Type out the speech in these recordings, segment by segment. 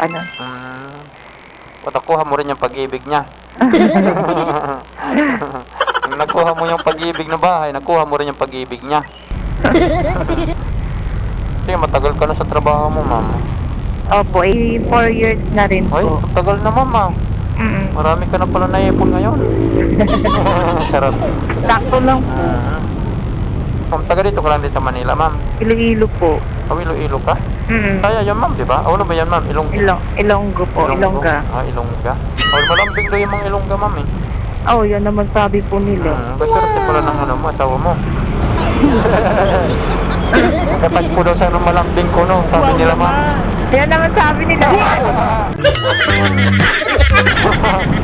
ano. O nakuha mo rin yung pag-ibig niya. Nakuha mo yung pag-ibig na bahay, nakuha mo rin yung pag-ibig niya. Kasi matagal ka na sa trabaho mo, ma'am. Opo, 4 years na rin Ay, po. tagal na, ma'am. Marami ka na pala naipon ngayon. Sarap. Sakto lang po. Ma'am, taga dito ka lang dito sa Manila, ma'am. Iloilo po. Iloilo ka? Kaya yan, ma'am, di ba? Ano ba yan, ma'am? Ilonggo po, Ilongga. Ilongga. Malambing daw yung mga Ilongga, ma'am, eh. Oh, yan naman sabi po nila. Baserte pala ng ano mo, asawa mo. Kapag po daw sa anong malambing ko, no? Sabi nila, ma'am. Yan naman sabi nila.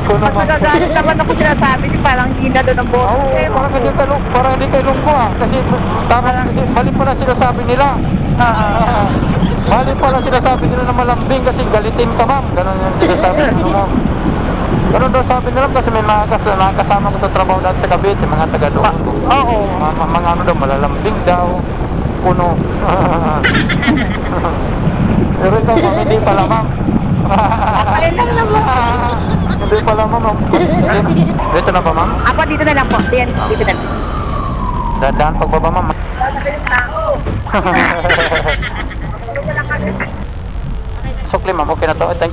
Kung Pag naman, magagalit naman ako sinasabi niyo, parang hina doon ang boses. parang hindi kayo lungko, ah. Kasi mali pala sinasabi nila. Mali pala sinasabi nila na malambing kasi galitin ka, ma'am. Ganon yung sinasabi nila, ma'am. Ganon daw sabi nila kasi may mga kasama ko sa trabaho dati sa Cavite, mga taga doon. Oo. Mga ano daw, malalambing daw. Puno. Pero ito, ma'am, hindi pala, ma'am. Kapalin lang naman. Hindi pala, ma'am. Dito na ba, ma'am? Ako, dito na lang po. Diyan, dito na lang. Dadaan pagbaba, ma'am. Sukli, ma'am. Okay na to. Thank